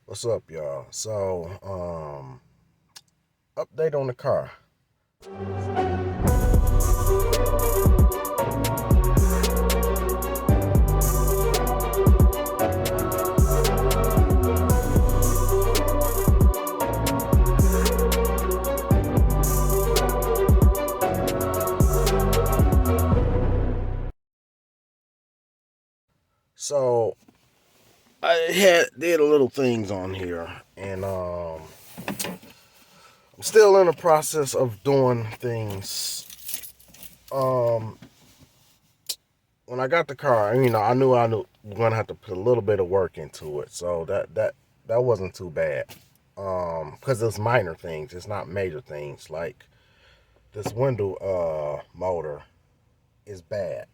What's up, y'all? Update on the car. So I did a little things on here, and I'm still in the process of doing things. Um, when I got the car, I knew we're gonna have to put a little bit of work into it, so that wasn't too bad. Because it's minor things, it's not major things. Like this window motor is bad,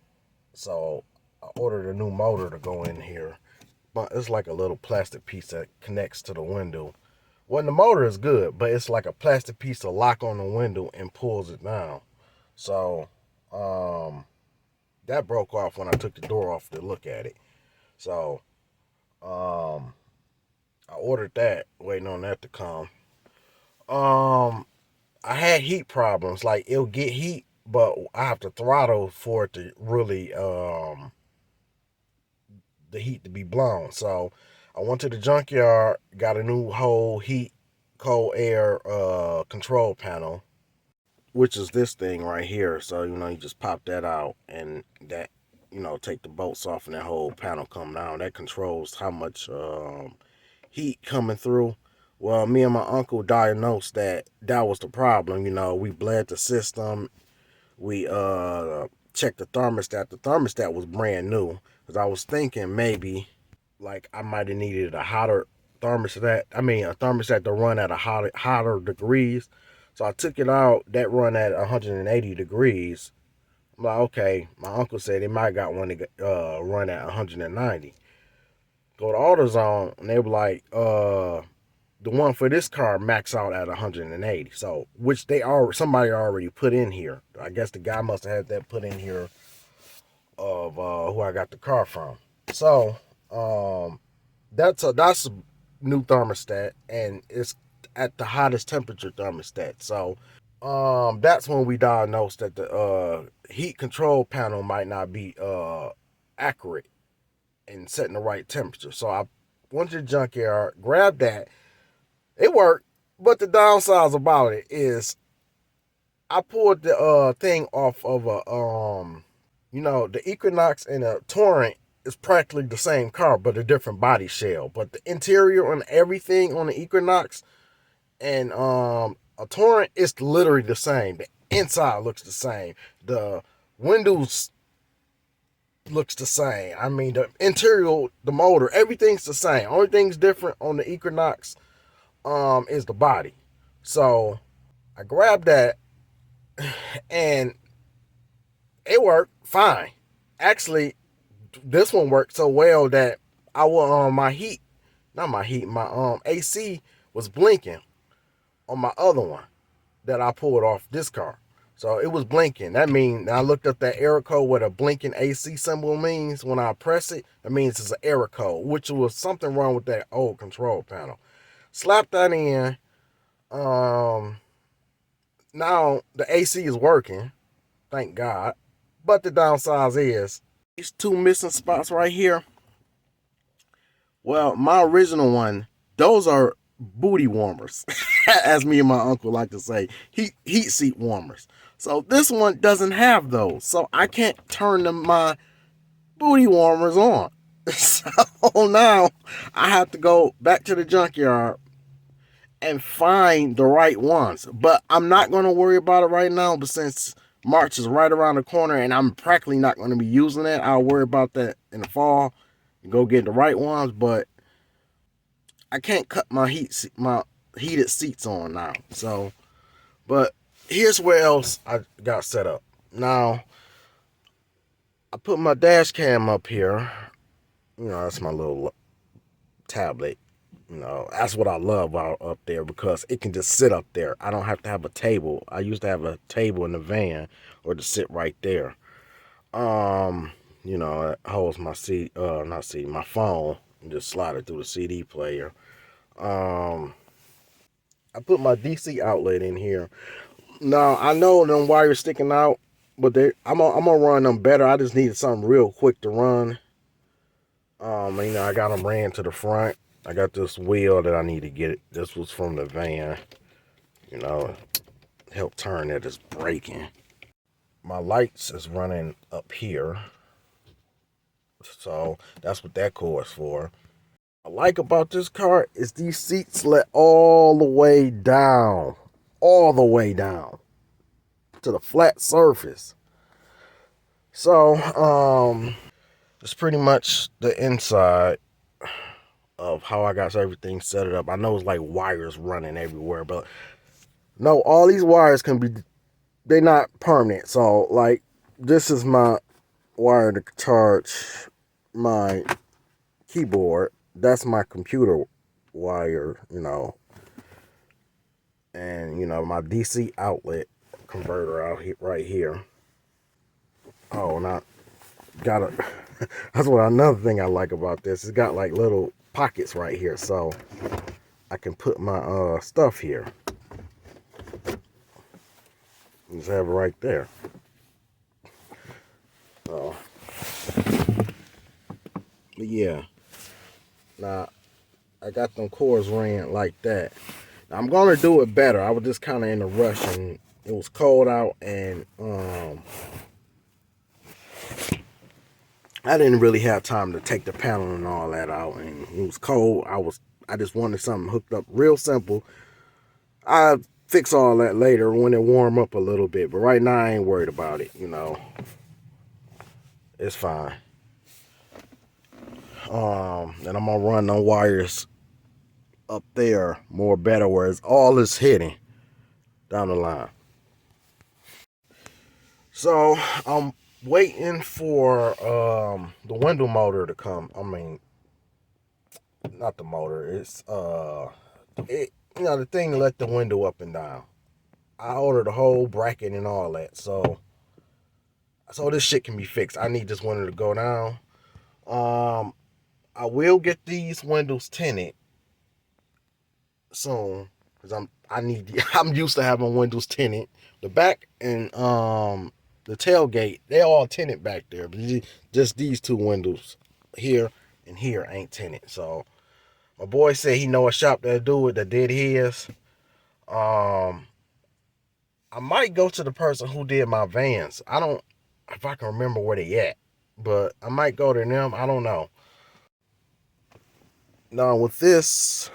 so I ordered a new motor to go in here. But it's like a little plastic piece that connects to the window. Well, the motor is good, but it's like a plastic piece to lock on the window and pulls it down. So um, that broke off when I took the door off to look at it. So um, I ordered that, waiting on that to come. Um, I had heat problems. Like it'll get heat, but I have to throttle for it to really the heat to be blown. So I went to the junkyard, got a new whole heat cold air control panel, which is this thing right here. So you just pop that out, and that take the bolts off, and that whole panel come down. That controls how much heat coming through. Well, me and my uncle diagnosed that was the problem. We bled the system. We checked the thermostat. The thermostat was brand new, because I was thinking maybe like I might have needed a hotter thermostat. I mean, a thermostat to run at a hotter degrees. So I took it out. That run at 180 degrees. I'm like, okay. My uncle said they might got one to run at 190. Go to AutoZone, and they were like, the one for this car max out at 180. So which somebody already put in here. I guess the guy must have had that put in here of who I got the car from. So um, that's a new thermostat, and it's at the hottest temperature thermostat. So that's when we diagnosed that the heat control panel might not be accurate in setting the right temperature. So I went to the junkyard, grabbed that. It worked, but the downsides about it is I pulled the thing off of the Equinox and a Torrent is practically the same car, but a different body shell. But the interior and everything on the Equinox and a Torrent is literally the same. The inside looks the same. The windows looks the same. I mean, the interior, the motor, everything's the same. Only thing's different on the Equinox is the body. So I grabbed that, and it worked fine. Actually, this one worked so well that I will my heat, not my heat, my AC was blinking on my other one that I pulled off this car. So it was blinking. That means I looked up that error code, what a blinking AC symbol means. When I press it, it means it's an error code, which was something wrong with that old control panel. Slap that in. Um, Now the AC is working, thank God. But the downside is these two missing spots right here. Well, my original one, those are booty warmers, as me and my uncle like to say, heat seat warmers. So this one doesn't have those, so I can't turn my booty warmers on. So now I have to go back to the junkyard and find the right ones. But I'm not going to worry about it right now, but since March is right around the corner and I'm practically not going to be using it, I'll worry about that in the fall and go get the right ones. But I can't cut my heated seats on now. So, but here's where else I got set up. Now, I put my dash cam up here. That's my little tablet. That's what I love up there, because it can just sit up there. I don't have to have a table. I used to have a table in the van or to sit right there. It holds my not CD, my phone, and just slide it through the CD player. I put my DC outlet in here. Now I know them wires sticking out, but I'm gonna run them better. I just needed something real quick to run. I got them ran to the front. I got this wheel that I need to get. This was from the van. You know, help turn it is breaking. My lights is running up here, so that's what that cord's for. I like about this car is these seats let all the way down, all the way down to the flat surface. So, it's pretty much the inside of how I got everything set up. I know it's like wires running everywhere, but no, all these wires can be, they're not permanent. So, like, this is my wire to charge my keyboard. That's my computer wire, and my DC outlet converter out here, right here. Oh, not got a. That's what another thing I like about this. It's got like little pockets right here, so I can put my stuff here. Just have it right there. So, but yeah. Now I got them cords ran like that. Now, I'm gonna do it better. I was just kind of in a rush, and it was cold out, and I didn't really have time to take the panel and all that out, and it was cold. I just wanted something hooked up real simple. I'll fix all that later when it warm up a little bit, but right now I ain't worried about it. It's fine. And I'm gonna run the wires up there more better, where it's all is hitting down the line. So I'm waiting for the window motor to come. I mean, not the motor. It's the thing to let the window up and down. I ordered the whole bracket and all that, so this shit can be fixed. I need this window to go down. I will get these windows tinted soon, because I'm used to having windows tinted. The back and the tailgate, they all tinted back there, but just these two windows here and here ain't tinted. So my boy said he know a shop that do it, that did his. I might go to the person who did my vans. I don't, if I can remember where they at, but I might go to them. I don't know. Now with this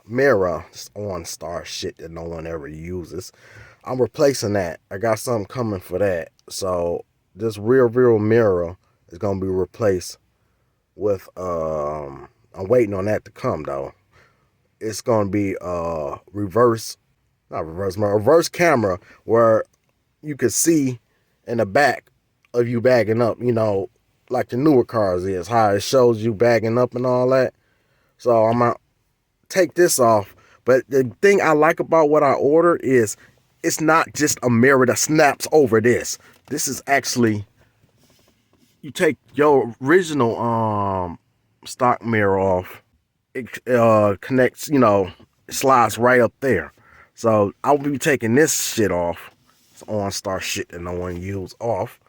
mirror, this OnStar shit that no one ever uses, I'm replacing that. I got something coming for that. So this rear view mirror is gonna be replaced with I'm waiting on that to come though. It's gonna be reverse camera, where you can see in the back of you bagging up, like the newer cars is, how it shows you bagging up and all that. So I'm gonna take this off. But the thing I like about what I ordered is it's not just a mirror that snaps over this. This is actually, you take your original stock mirror off, it connects, slides right up there. So I'll be taking this shit off. It's OnStar shit that no one uses off.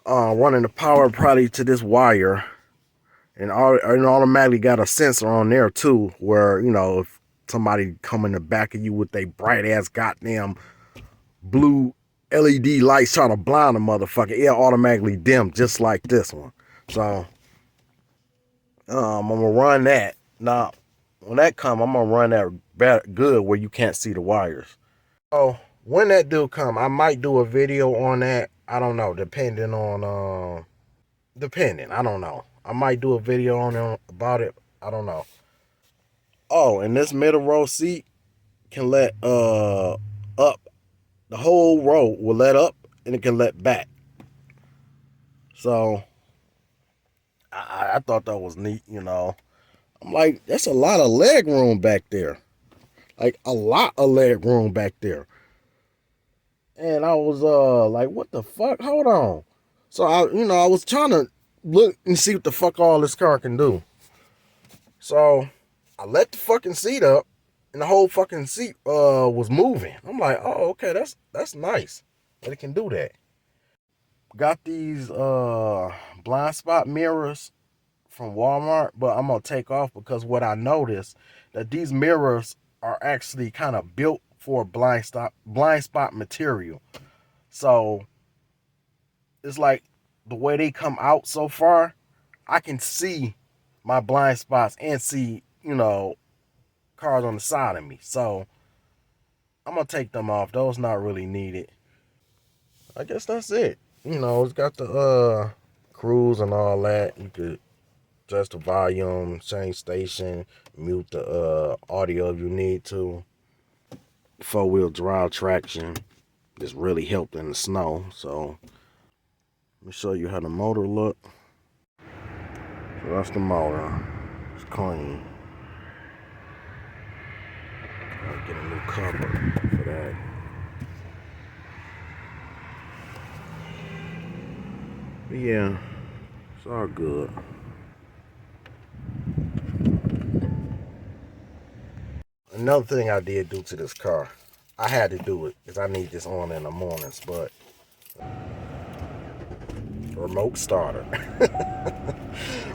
Running the power probably to this wire, and automatically got a sensor on there too, where if somebody come in the back of you with a bright ass goddamn blue LED lights trying to blind a motherfucker, it'll automatically dim just like this one. So I'm gonna run that. Now when that come, I'm gonna run that good where you can't see the wires. So when that do come, I might do a video on that. I don't know, depending. I don't know. I might do a video on it about it. I don't know. Oh, and this middle row seat can let up. The whole row will let up, and it can let back. So I thought that was neat. I'm like, that's a lot of leg room back there. Like a lot of leg room back there. And I was like, what the fuck? Hold on. So I was trying to look and see what the fuck all this car can do. So I let the fucking seat up, and the whole fucking seat was moving. I'm like, oh, okay, that's nice that it can do that. Got these blind spot mirrors from Walmart, but I'm gonna take off because what I noticed that these mirrors are actually kind of built for blind spot material. So it's like the way they come out so far, I can see my blind spots and see, cars on the side of me. So I'm gonna take them off. Those not really needed. I guess that's it. It's got the cruise and all that. You could adjust the volume, change station, mute the audio if you need to. 4-wheel drive traction. This really helped in the snow. So let me show you how the motor look. So that's the motor. It's clean. I'll get a new cover for that. But yeah, it's all good. Another thing I did do to this car, I had to do it because I need this on in the mornings, but remote starter.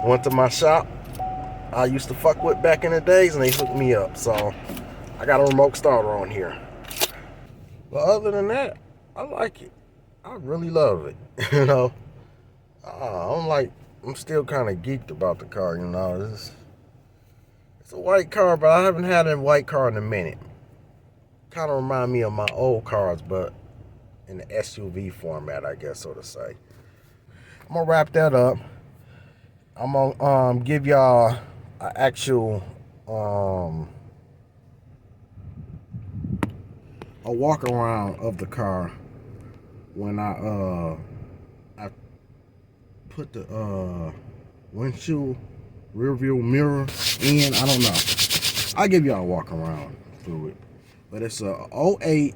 Went to my shop I used to fuck with back in the days and they hooked me up, so I got a remote starter on here. But other than that, I like it. I really love it. I'm still kind of geeked about the car. It's a white car, but I haven't had a white car in a minute. Kind of remind me of my old cars, but in the SUV format, I guess, so to say. I'm gonna wrap that up. I'm gonna give y'all an actual a walk around of the car when I put the windshield rear view mirror in. I don't know. I'll give y'all a walk around through it. But it's a '08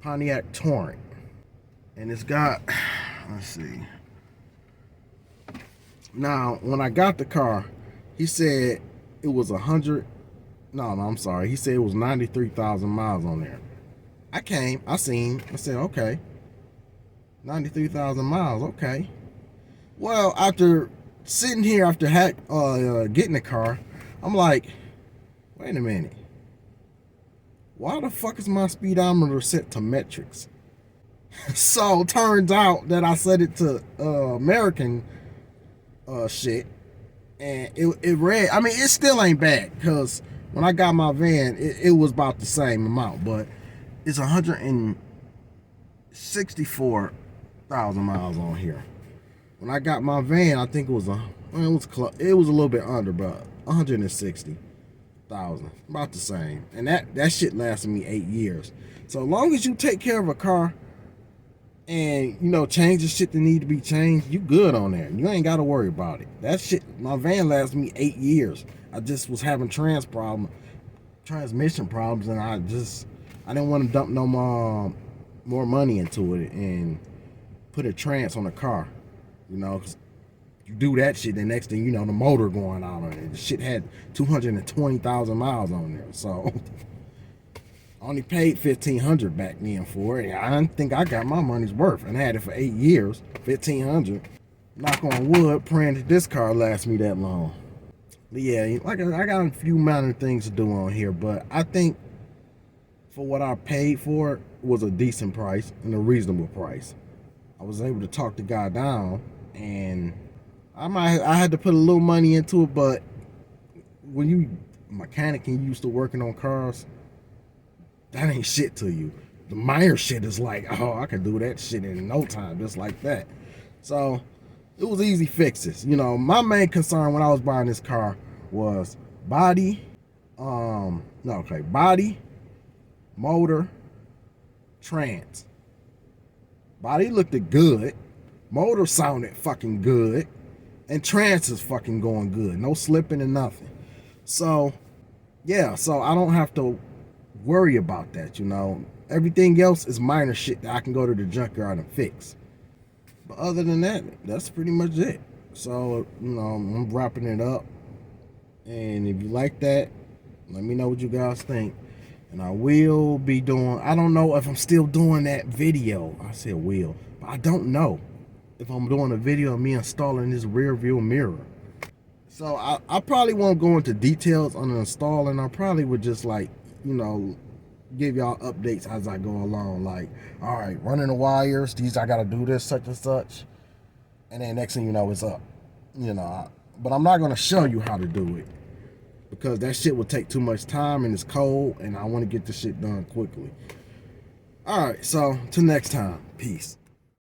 Pontiac Torrent. And it's got, let's see. Now, when I got the car, he said it was 100. No, I'm sorry. He said it was 93,000 miles on there. I seen. I said, okay. 93,000 miles, okay. Well, after sitting here after getting the car, I'm like, wait a minute. Why the fuck is my speedometer set to metrics? So turns out that I set it to American shit, and it read. I mean, it still ain't bad because when I got my van, it was about the same amount, but it's 164,000 miles on here. When I got my van, I think it was a little bit under, but 160,000, about the same. And that shit lasted me 8 years. So long as you take care of a car and change the shit that need to be changed, you good on there. You ain't got to worry about it. That shit, my van lasted me 8 years. I just was having transmission problems, and I didn't want to dump no more money into it and put a trans on the car. Cause you do that shit, the next thing you know, the motor going out on it. The shit had 220,000 miles on there, so I only paid $1,500 back then for it. I didn't think I got my money's worth, and I had it for 8 years. $1,500. Knock on wood, praying that this car lasts me that long. But yeah, like I got a few minor things to do on here, but I think for what I paid for it was a decent price and a reasonable price. I was able to talk the guy down, and I had to put a little money into it, but when you mechanic and you used to working on cars, that ain't shit to you. The minor shit is like, oh, I could do that shit in no time, just like that. So it was easy fixes. My main concern when I was buying this car was body, body, motor, trans. Body looked good, motor sounded fucking good, and trans is fucking going good. No slipping and nothing. So yeah, so I don't have to worry about that. Everything else is minor shit that I can go to the junkyard and fix. But other than that, that's pretty much it. So I'm wrapping it up, and if you like that, Let me know what you guys think. And I will be doing, I don't know if I'm still doing that video. I said will, but I don't know if I'm doing a video of me installing this rear view mirror. So I probably won't go into details on installing. I probably would just like, you know, give y'all updates as I go along. Like, all right, running the wires, these I gotta do this, such and such. And then next thing you know, it's up. You know, but I'm not gonna show you how to do it because that shit will take too much time and it's cold and I want to get this shit done quickly. All right, so till next time, peace.